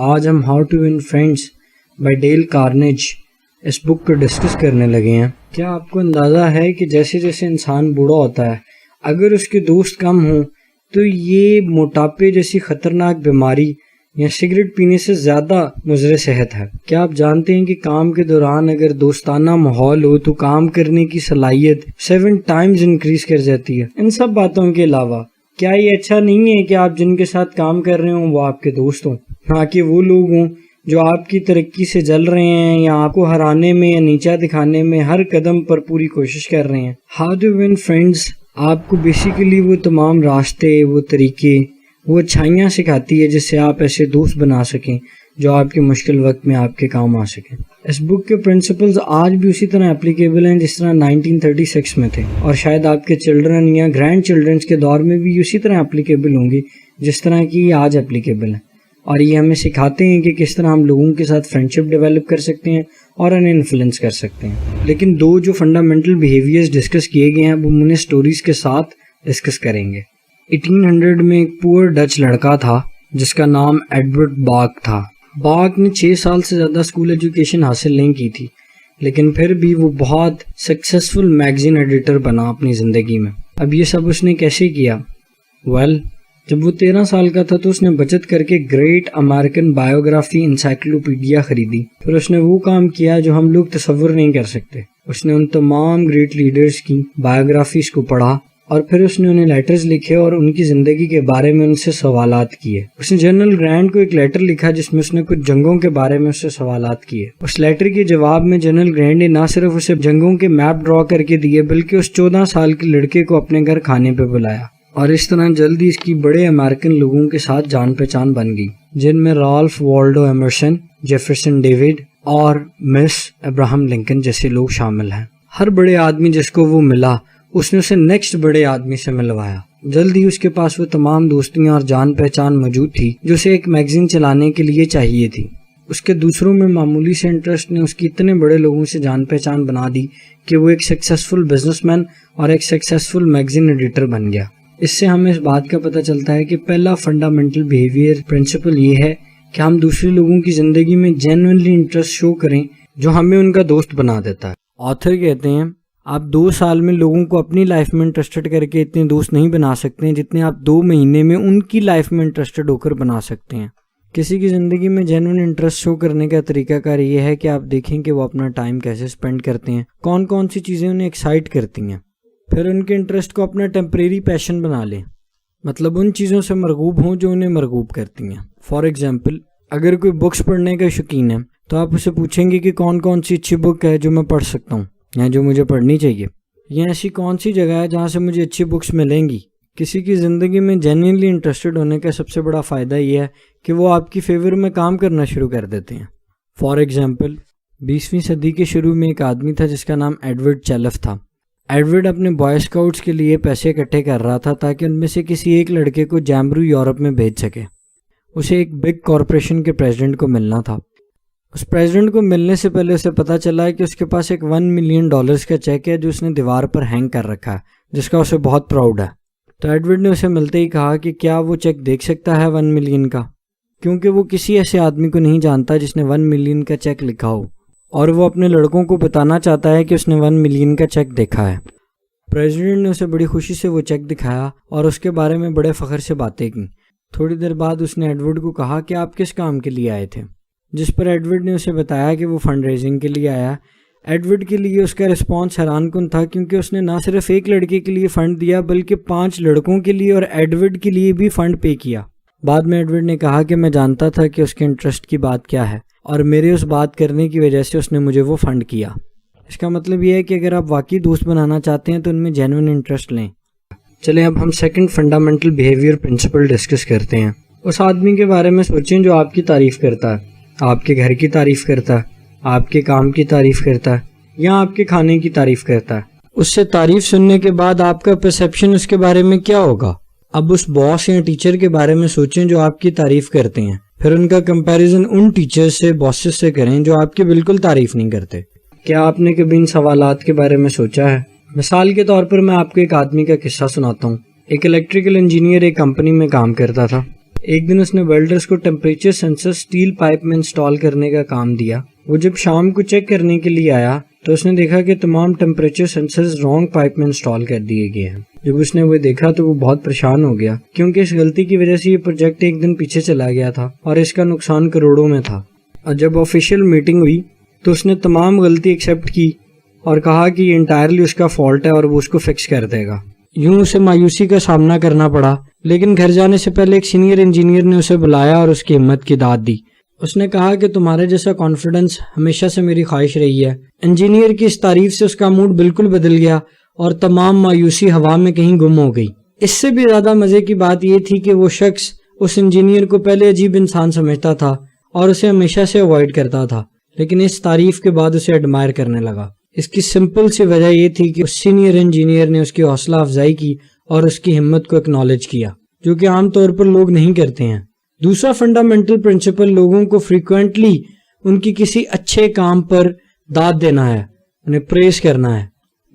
آج ہم how to win friends by Dale Carnegie اس بک کو ڈسکس کرنے لگے ہیں۔ کیا آپ کو اندازہ ہے کہ جیسے جیسے انسان بوڑھا ہوتا ہے اگر اس کے دوست کم ہوں تو یہ موٹاپے جیسی خطرناک بیماری یا سگریٹ پینے سے زیادہ مضر صحت ہے۔ کیا آپ جانتے ہیں کہ کام کے دوران اگر دوستانہ ماحول ہو تو کام کرنے کی صلاحیت 7 ٹائمز انکریز کر جاتی ہے۔ ان سب باتوں کے علاوہ کیا یہ اچھا نہیں ہے کہ آپ جن کے ساتھ کام کر رہے ہوں وہ آپ کے دوست ہوں، نہ کہ وہ لوگ ہوں جو آپ کی ترقی سے جل رہے ہیں یا آپ کو ہرانے میں یا نیچا دکھانے میں ہر قدم پر پوری کوشش کر رہے ہیں۔ ہاؤ ٹو ون فرینڈز آپ کو بیسیکلی وہ تمام راستے، وہ طریقے، وہ اچھائیاں سکھاتی ہے جس سے آپ ایسے دوست بنا سکیں جو آپ کے مشکل وقت میں آپ کے کام آ سکیں۔ اس بک کے پرنسپلز آج بھی اسی طرح اپلیکیبل ہیں جس طرح 1936 میں تھے، اور شاید آپ کے چلڈرن یا گرینڈ چلڈرنس کے دور میں بھی اسی طرح اپلیکیبل ہوں گی جس طرح کی یہ آج اپلیکیبل ہیں، اور یہ ہمیں سکھاتے ہیں کہ کس طرح ہم لوگوں کے ساتھ فرینڈشپ ڈیولپ کر سکتے ہیں اور انہیں انفلوئنس کر سکتے ہیں۔ لیکن دو جو فنڈامنٹل بیہیویئرز ڈسکس کیے گئے ہیں وہ انہیں سٹوریز کے ساتھ ڈسکس کریں گے۔ 1800 میں ایک پور ڈچ لڑکا تھا جس کا نام ایڈورڈ باک تھا۔ باک نے 6 سال سے زیادہ اسکول ایجوکیشن حاصل نہیں کی تھی، لیکن پھر بھی وہ بہت سکسیسفل میگزین ایڈیٹر بنا اپنی زندگی میں۔ اب یہ سب اس نے کیسے کیا؟ جب وہ 13 سال کا تھا تو اس نے بچت کر کے گریٹ امریکن بایوگرافی انسائکلوپیڈیا خریدی۔ پھر اس نے وہ کام کیا جو ہم لوگ تصور نہیں کر سکتے۔ اس نے ان تمام گریٹ لیڈرز کی بایوگرافیز کو پڑھا اور پھر اس نے انہیں لیٹرز لکھے اور ان کی زندگی کے بارے میں ان سے سوالات کیے۔ اس نے جنرل گرانٹ کو ایک لیٹر لکھا جس میں اس نے کچھ جنگوں کے بارے میں اس سے سوالات کیے۔ اس لیٹر کے جواب میں جنرل گرانٹ نے نہ صرف اسے جنگوں کے میپ ڈرا کر کے دیے بلکہ اس 14 سال کے لڑکے کو اپنے گھر کھانے پہ بلایا، اور اس طرح جلدی اس کی بڑے امریکن لوگوں کے ساتھ جان پہچان بن گئی، جن میں Ralph Waldo Emerson, Jefferson David اور مس ابراہم لنکن جیسے لوگ شامل ہیں۔ ہر بڑے آدمی جس کو وہ ملا اس نے اسے نیکسٹ بڑے آدمی سے ملوایا۔ جلدی اس کے پاس وہ تمام دوستیاں اور جان پہچان موجود تھی جو اسے ایک میگزین چلانے کے لیے چاہیے تھی۔ اس کے دوسروں میں معمولی سے انٹرسٹ نے اس کی اتنے بڑے لوگوں سے جان پہچان بنا دی کہ وہ ایک سکسیسفل بزنس مین اور ایک سکسیسفل میگزین ایڈیٹر بن گیا۔ اس سے ہمیں اس بات کا پتہ چلتا ہے کہ پہلا فنڈامنٹل بیہیویئر پرنسپل یہ ہے کہ ہم دوسرے لوگوں کی زندگی میں جینوئنلی انٹرسٹ شو کریں جو ہمیں ان کا دوست بنا دیتا ہے۔ آتھر کہتے ہیں آپ 2 سال میں لوگوں کو اپنی لائف میں انٹرسٹڈ کر کے اتنے دوست نہیں بنا سکتے ہیں جتنے آپ 2 مہینے میں ان کی لائف میں انٹرسٹڈ ہو کر بنا سکتے ہیں۔ کسی کی زندگی میں جینوئن انٹرسٹ شو کرنے کا طریقہ کار یہ ہے کہ آپ دیکھیں کہ وہ اپنا ٹائم کیسے اسپینڈ کرتے ہیں، کون کون سی چیزیں انہیں ایکسائٹ کرتی ہیں، پھر ان کے انٹرسٹ کو اپنا ٹیمپریری پیشن بنا لیں، مطلب ان چیزوں سے مرغوب ہوں جو انہیں مرغوب کرتی ہیں۔ فار ایگزامپل، اگر کوئی بکس پڑھنے کا شوقین ہے تو آپ اسے پوچھیں گے کہ کون کون سی اچھی بک ہے جو میں پڑھ سکتا ہوں یا جو مجھے پڑھنی چاہیے، یا ایسی کون سی جگہ ہے جہاں سے مجھے اچھی بکس ملیں گی۔ کسی کی زندگی میں جینوئنلی انٹرسٹڈ ہونے کا سب سے بڑا فائدہ یہ ہے کہ وہ آپ کی فیور میں کام کرنا شروع کر دیتے ہیں۔ فار ایگزامپل، 20ویں صدی کے شروع میں ایک آدمی تھا جس کا نام ایڈورڈ چیلف تھا۔ ایڈورڈ اپنے بوائے اسکاؤٹس کے لیے پیسے اکٹھے کر رہا تھا تاکہ ان میں سے کسی ایک لڑکے کو جیمبرو یورپ میں بھیج سکے۔ اسے ایک بگ کارپوریشن کے پریزیڈنٹ کو ملنا تھا۔ اس پریزیڈنٹ کو ملنے سے پہلے اسے پتہ چلا ہے کہ اس کے پاس ایک $1 ملین کا چیک ہے جو اس نے دیوار پر ہینگ کر رکھا ہے، جس کا اسے بہت پراؤڈ ہے۔ تو ایڈورڈ نے اسے ملتے ہی کہا کہ کیا وہ چیک دیکھ سکتا ہے 1 ملین کا، کیونکہ وہ کسی ایسے آدمی کو نہیں جانتا جس نے 1 ملین کا چیک لکھا ہو، اور وہ اپنے لڑکوں کو بتانا چاہتا ہے کہ اس نے 1 ملین کا چیک دیکھا ہے۔ پریزیڈنٹ نے اسے بڑی خوشی سے وہ چیک دکھایا اور اس کے بارے میں بڑے فخر سے باتیں کی۔ تھوڑی دیر بعد اس نے ایڈورڈ کو کہا کہ آپ کس کام کے لیے آئے تھے، جس پر ایڈورڈ نے اسے بتایا کہ وہ فنڈ ریزنگ کے لیے آیا۔ ایڈورڈ کے لیے اس کا رسپانس حیران کن تھا، کیونکہ اس نے نہ صرف ایک لڑکے کے لیے فنڈ دیا بلکہ 5 لڑکوں کے لیے اور ایڈورڈ کے لیے بھی فنڈ پے کیا۔ بعد میں ایڈورڈ نے کہا کہ میں جانتا تھا کہ اس کے انٹرسٹ کی بات کیا ہے، اور میرے اس بات کرنے کی وجہ سے اس نے مجھے وہ فنڈ کیا۔ اس کا مطلب یہ ہے کہ اگر آپ واقعی دوست بنانا چاہتے ہیں تو ان میں جینوئن انٹرسٹ لیں۔ چلیں اب ہم second fundamental behaviour principle discuss کرتے ہیں۔ اس آدمی کے بارے میں سوچیں جو آپ کی تعریف کرتا ہے، آپ کے گھر کی تعریف کرتا ہے، آپ کے کام کی تعریف کرتا ہے، یا آپ کے کھانے کی تعریف کرتا ہے۔ اس سے تعریف سننے کے بعد آپ کا پرسیپشن اس کے بارے میں کیا ہوگا؟ اب اس باس یا ٹیچر کے بارے میں سوچیں جو آپ کی تعریف کرتے ہیں، پھر ان کا کمپیریزن ان ٹیچر سے، باسز سے کریں جو آپ کی بالکل تعریف نہیں کرتے۔ کیا آپ نے کبھی ان سوالات کے بارے میں سوچا ہے؟ مثال کے طور پر میں آپ کو ایک آدمی کا قصہ سناتا ہوں۔ ایک الیکٹریکل انجینئر ایک کمپنی میں کام کرتا تھا۔ ایک دن اس نے ویلڈرز کو ٹیمپریچر سینسر اسٹیل پائپ میں انسٹال کرنے کا کام دیا. وہ جب شام کو چیک کرنے کے لیے آیا تو اس نے دیکھا کہ تمام ٹیمپریچر سینسرز رانگ پائپ میں انسٹال کر دیے گئے ہیں. جب اس نے وہ دیکھا تو وہ بہت پریشان ہو گیا کیونکہ اس غلطی کی وجہ سے یہ پروجیکٹ ایک دن پیچھے چلا گیا تھا اور اس کا نقصان کروڑوں میں تھا. اور جب آفیشیل میٹنگ ہوئی تو اس نے تمام غلطی ایکسیپٹ کی اور کہا کہ یہ انٹائرلی اس کا فالٹ ہے اور وہ اس کو فکس کر دے گا. یوں اسے مایوسی کا سامنا کرنا پڑا، لیکن گھر جانے سے پہلے ایک سینئر انجینئر نے اسے بلایا اور اس کی ہمت کی داد دی. اس نے کہا کہ تمہارے جیسا کانفیڈنس ہمیشہ سے میری خواہش رہی ہے. انجینئر کی اس تعریف سے اس کا موڈ بالکل بدل گیا اور تمام مایوسی ہوا میں کہیں گم ہو گئی. اس سے بھی زیادہ مزے کی بات یہ تھی کہ وہ شخص اس انجینئر کو پہلے عجیب انسان سمجھتا تھا اور اسے ہمیشہ سے اوائڈ کرتا تھا، لیکن اس تعریف کے بعد اسے ایڈمائر کرنے لگا. اس کی سمپل سی وجہ یہ تھی کہ اس سینئر انجینئر نے اس کی حوصلہ افزائی کی اور اس کی ہمت کو اکنالج کیا، جو کہ عام طور پر لوگ نہیں کرتے ہیں. دوسرا فنڈامنٹل پرنسپل لوگوں کو فریکوینٹلی ان کی کسی اچھے کام پر داد دینا ہے، انہیں پریز کرنا ہے.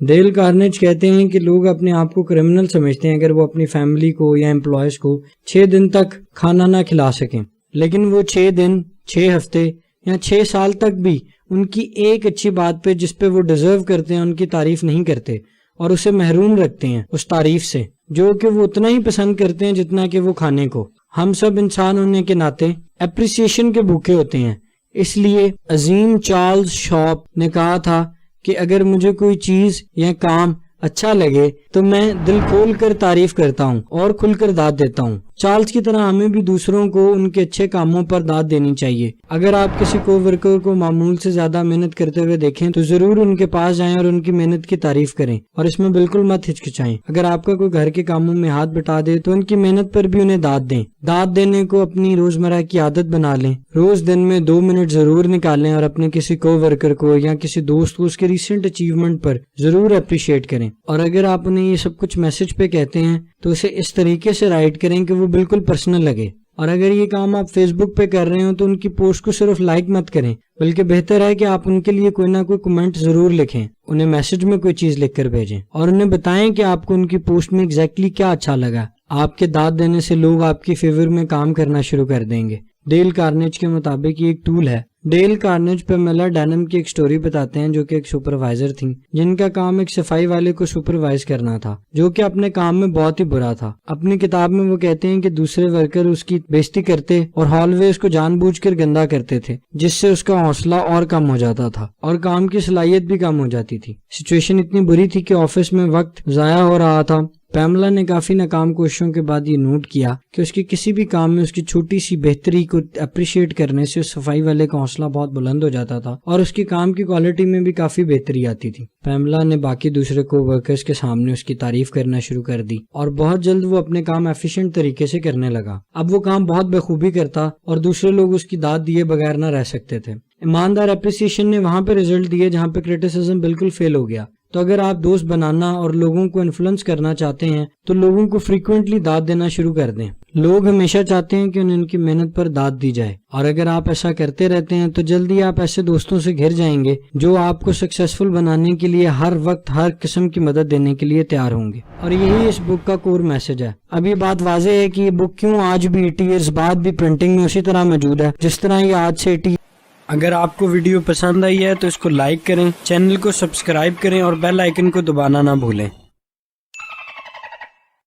ڈیل کارنیج کہتے ہیں کہ لوگ اپنے آپ کو کرمنل سمجھتے ہیں اگر وہ اپنی فیملی کو یا امپلائیز کو 6 دن تک کھانا نہ کھلا سکیں، لیکن وہ 6 دن، 6 ہفتے یا 6 سال تک بھی ان کی ایک اچھی بات پہ جس پہ وہ ڈیزرو کرتے ہیں ان کی تعریف نہیں کرتے اور اسے محروم رکھتے ہیں اس تعریف سے جو کہ وہ اتنا ہی پسند کرتے ہیں جتنا کہ وہ کھانے کو. ہم سب انسان ہونے کے ناطے اپریسیشن کے بھوکے ہوتے ہیں. اس لیے عظیم چارلز شارپ نے کہا تھا کہ اگر مجھے کوئی چیز یا کام اچھا لگے تو میں دل کھول کر تعریف کرتا ہوں اور کھل کر داد دیتا ہوں. چارلز کی طرح ہمیں بھی دوسروں کو ان کے اچھے کاموں پر داد دینی چاہیے. اگر آپ کسی کو ورکر کو معمول سے زیادہ محنت کرتے ہوئے دیکھیں تو ضرور ان کے پاس جائیں اور ان کی محنت کی تعریف کریں اور اس میں بالکل مت ہچکچائیں. اگر آپ کا کوئی گھر کے کاموں میں ہاتھ بٹا دے تو ان کی محنت پر بھی انہیں داد دیں. داد دینے کو اپنی روزمرہ کی عادت بنا لیں. روز دن میں 2 منٹ ضرور نکالیں اور اپنے کسی کو ورکر کو یا کسی دوست کو اس کے ریسنٹ اچیومنٹ پر ضرور اپریشیٹ کریں. اور اگر آپ انہیں یہ سب کچھ میسج پہ کہتے ہیں تو اسے اس طریقے سے رائٹ کریں کہ وہ بالکل پرسنل لگے. اور اگر یہ کام آپ فیس بک پہ کر رہے ہو تو ان کی پوسٹ کو صرف لائک مت کریں، بلکہ بہتر ہے کہ آپ ان کے لیے کوئی نہ کوئی کمنٹ ضرور لکھیں، انہیں میسج میں کوئی چیز لکھ کر بھیجیں اور انہیں بتائیں کہ آپ کو ان کی پوسٹ میں ایگزیکٹلی کیا اچھا لگا. آپ کے داد دینے سے لوگ آپ کی فیور میں کام کرنا شروع کر دیں گے. ڈیل کارنیج کے مطابق یہ ایک ٹول ہے. ڈیل کارنیج پیمیلا ڈینم کی ایک سٹوری بتاتے ہیں جو کہ ایک سپروائزر تھیں جن کا کام ایک صفائی والے کو سپروائز کرنا تھا جو کہ اپنے کام میں بہت ہی برا تھا. اپنی کتاب میں وہ کہتے ہیں کہ دوسرے ورکر اس کی بےزتی کرتے اور ہال وے اس کو جان بوجھ کر گندا کرتے تھے جس سے اس کا حوصلہ اور کم ہو جاتا تھا اور کام کی صلاحیت بھی کم ہو جاتی تھی. سچویشن اتنی بری تھی کہ آفس میں وقت ضائع ہو رہا تھا. پیملا نے کافی ناکام کوششوں کے بعد یہ نوٹ کیا کہ اس کی کسی بھی کام میں اس کی چھوٹی سی بہتری کو اپریشیٹ کرنے سے اس صفائی والے کا حوصلہ بہت بلند ہو جاتا تھا اور اس کی کام کی کوالٹی میں بھی کافی بہتری آتی تھی. پیملا نے باقی دوسرے کو ورکرز کے سامنے اس کی تعریف کرنا شروع کر دی اور بہت جلد وہ اپنے کام ایفیشینٹ طریقے سے کرنے لگا. اب وہ کام بہت بخوبی کرتا اور دوسرے لوگ اس کی داد دیے بغیر نہ رہ سکتے تھے. ایماندار اپریسیشن نے وہاں پہ رزلٹ دیے جہاں پہ کریٹیسزم بالکل فیل ہو گیا. تو اگر آپ دوست بنانا اور لوگوں کو انفلوئنس کرنا چاہتے ہیں تو لوگوں کو فریکوینٹلی داد دینا شروع کر دیں. لوگ ہمیشہ چاہتے ہیں کہ انہیں ان کی محنت پر داد دی جائے اور اگر آپ ایسا کرتے رہتے ہیں تو جلدی آپ ایسے دوستوں سے گھر جائیں گے جو آپ کو سکسیسفل بنانے کے لیے ہر وقت ہر قسم کی مدد دینے کے لیے تیار ہوں گے. اور یہی اس بک کا کور میسج ہے. اب یہ بات واضح ہے کہ یہ بک کیوں آج بھی 80 ایئرز بعد بھی پرنٹنگ میں اسی طرح موجود ہے جس طرح یہ آج سے 80. اگر آپ کو ویڈیو پسند آئی ہے تو اس کو لائک کریں، چینل کو سبسکرائب کریں اور بیل آئیکن کو دبانا نہ بھولیں.